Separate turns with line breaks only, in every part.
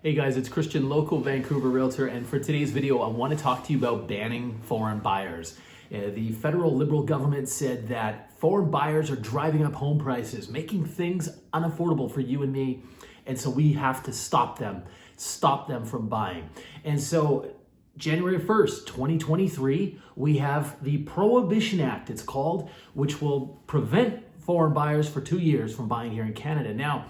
Hey guys, it's Christian, local Vancouver realtor, and for today's video, I want to talk to you about banning foreign buyers. The federal Liberal government said that foreign buyers are driving up home prices, making things unaffordable for you and me, and so we have to stop them from buying. And so January 1st, 2023, we have the Prohibition Act, it's called, which will prevent foreign buyers for 2 years from buying here in Canada. Now,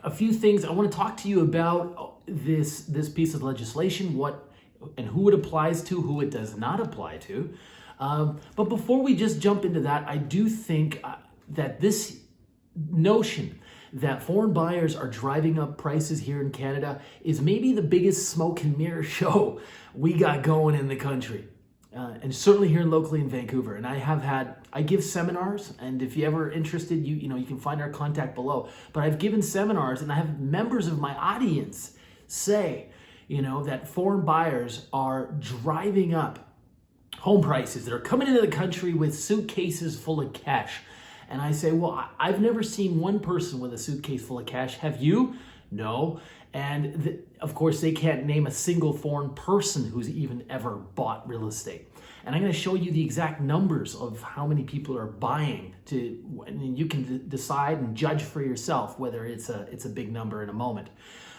a few things I want to talk to you about this piece of legislation, what and who it applies to, who it does not apply to. But before we just jump into that, I do think that this notion that foreign buyers are driving up prices here in Canada is maybe the biggest smoke and mirror show we got going in the country. And certainly here locally in Vancouver. And I give seminars, and if you're ever interested, you can find our contact below. But I've given seminars, and I have members of my audience say, that foreign buyers are driving up home prices. That are coming into the country with suitcases full of cash. And I say, well, I've never seen one person with a suitcase full of cash. Have you? No. And of course, they can't name a single foreign person who's even ever bought real estate. And I'm going to show you the exact numbers of how many people are buying, and you can decide and judge for yourself whether it's a big number in a moment.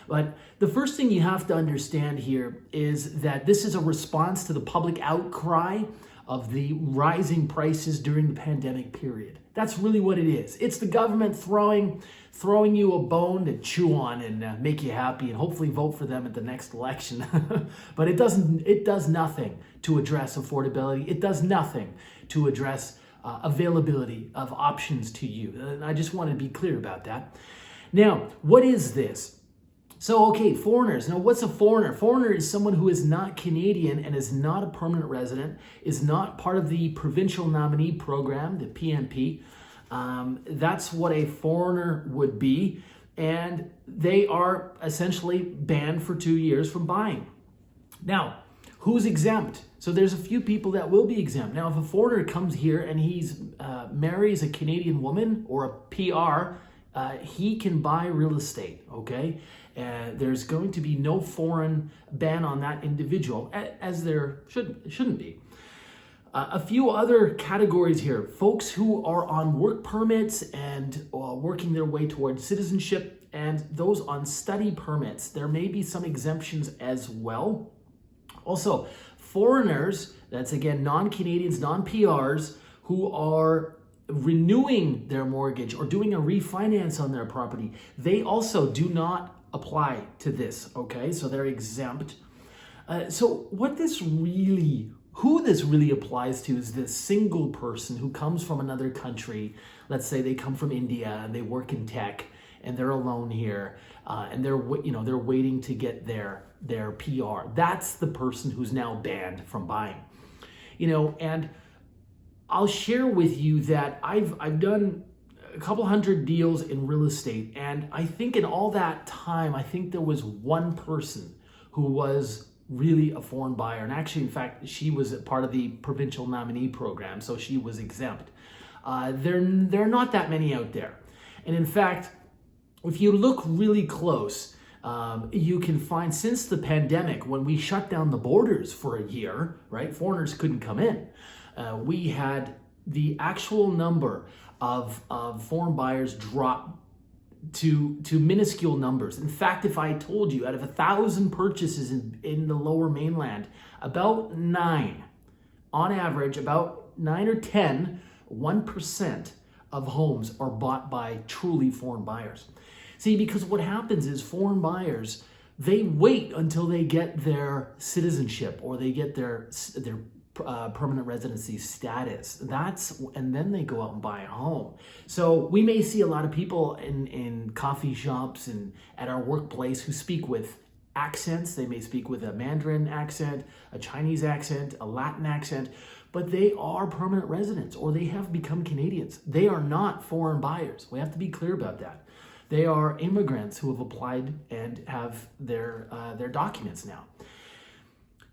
But the first thing you have to understand here is that this is a response to the public outcry of the rising prices during the pandemic period. That's really what it is. It's the government throwing you a bone to chew on and make you happy, and hopefully vote for them at the next election. But it does nothing to address affordability. It does nothing to address availability of options to you. And I just want to be clear about that. Now, what is this? So, okay, foreigners. Now, what's a foreigner? Foreigner is someone who is not Canadian and is not a permanent resident, is not part of the provincial nominee program, the PNP. That's what a foreigner would be. And they are essentially banned for 2 years from buying. Now, who's exempt? So there's a few people that will be exempt. Now, if a foreigner comes here and he's marries a Canadian woman or a PR, he can buy real estate, okay? There's going to be no foreign ban on that individual, as there shouldn't be. A few other categories here. Folks who are on work permits and working their way towards citizenship, and those on study permits. There may be some exemptions as well. Also, foreigners, that's again non-Canadians, non-PRs, who are renewing their mortgage or doing a refinance on their property, they also do not apply to this, okay? So they're exempt. So who this really applies to is this single person who comes from another country. Let's say they come from India and they work in tech and they're alone here, and they're waiting to get their PR. That's the person who's now banned from buying. And I'll share with you that I've done a couple hundred deals in real estate, and I think in all that time, I think there was one person who was really a foreign buyer. And actually, in fact, she was a part of the provincial nominee program, so she was exempt. There are not that many out there. And in fact, if you look really close, you can find since the pandemic, when we shut down the borders for a year, right, foreigners couldn't come in. We had the actual number of foreign buyers drop to minuscule numbers. In fact, if I told you out of 1,000 purchases in the lower mainland, about 9, on average, about 9 or 10, 1% of homes are bought by truly foreign buyers. See, because what happens is foreign buyers, they wait until they get their citizenship or they get their permanent residency status. And then they go out and buy a home. So we may see a lot of people in coffee shops and at our workplace who speak with accents. They may speak with a Mandarin accent, a Chinese accent, a Latin accent, but they are permanent residents or they have become Canadians. They are not foreign buyers. We have to be clear about that. They are immigrants who have applied and have their documents now.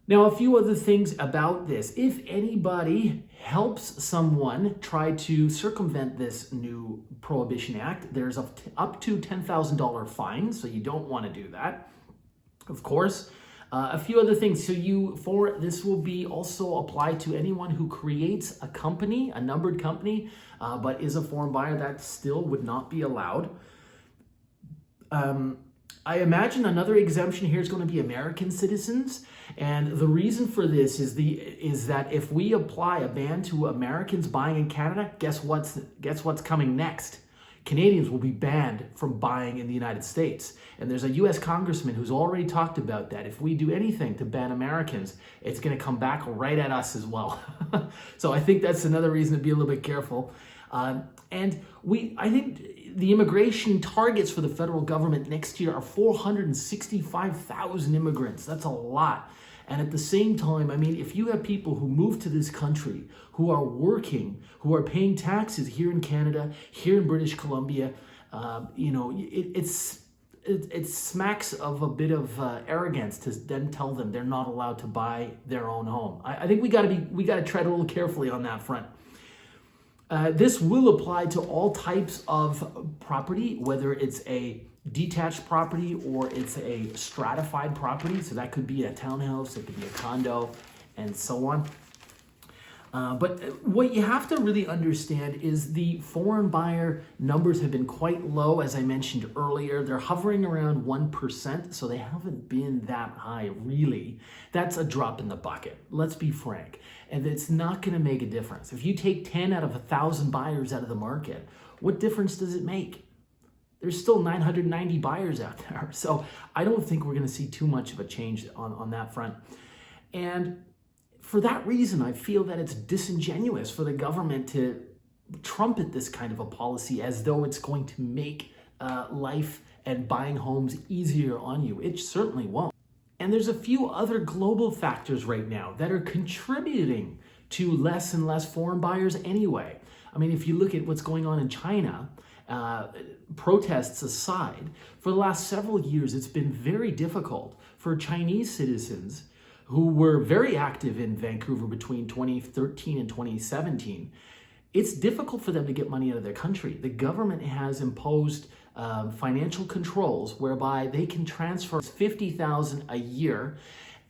Now, a few other things about this. If anybody helps someone try to circumvent this new Prohibition Act, there's up to $10,000 fine, so you don't want to do that. Of course, a few other things. So this will be also applied to anyone who creates a company, a numbered company, but is a foreign buyer. That still would not be allowed. I imagine another exemption here is going to be American citizens. And the reason for this is that if we apply a ban to Americans buying in Canada, guess what's coming next? Canadians will be banned from buying in the United States. And there's a US congressman who's already talked about that. If we do anything to ban Americans, it's going to come back right at us as well. So I think that's another reason to be a little bit careful. And I think the immigration targets for the federal government next year are 465,000 immigrants. That's a lot. And at the same time, I mean, if you have people who move to this country, who are working, who are paying taxes here in Canada, here in British Columbia, it smacks of a bit of arrogance to then tell them they're not allowed to buy their own home. I think we got to tread a little carefully on that front. This will apply to all types of property, whether it's a detached property or it's a stratified property. So that could be a townhouse, it could be a condo, and so on. But what you have to really understand is the foreign buyer numbers have been quite low, as I mentioned earlier. They're hovering around 1%, so they haven't been that high, really. That's a drop in the bucket, let's be frank. And it's not going to make a difference. If you take 10 out of 1,000 buyers out of the market, what difference does it make? There's still 990 buyers out there. So I don't think we're going to see too much of a change on that front. And for that reason, I feel that it's disingenuous for the government to trumpet this kind of a policy as though it's going to make life and buying homes easier on you. It certainly won't. And there's a few other global factors right now that are contributing to less and less foreign buyers anyway. I mean, if you look at what's going on in China, protests aside, for the last several years, it's been very difficult for Chinese citizens who were very active in Vancouver between 2013 and 2017. It's difficult for them to get money out of their country. The government has imposed financial controls whereby they can transfer $50,000 a year,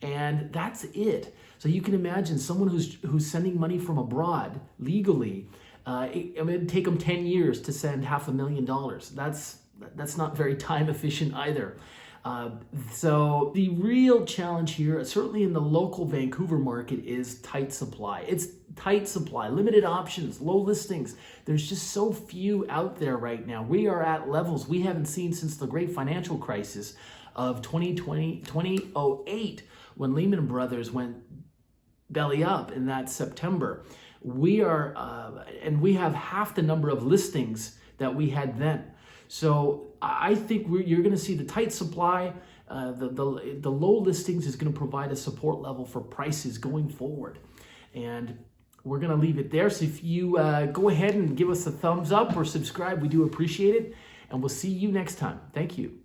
and that's it. So you can imagine someone who's sending money from abroad legally. It'd take them 10 years to send $500,000. That's not very time efficient either. So the real challenge here, certainly in the local Vancouver market, is tight supply. It's tight supply, limited options, low listings. There's just so few out there right now. We are at levels we haven't seen since the great financial crisis of 2008, when Lehman Brothers went belly up in that September. We have half the number of listings that we had then. So I think you're going to see the tight supply, the low listings is going to provide a support level for prices going forward. And we're going to leave it there. So if you go ahead and give us a thumbs up or subscribe, we do appreciate it. And we'll see you next time. Thank you.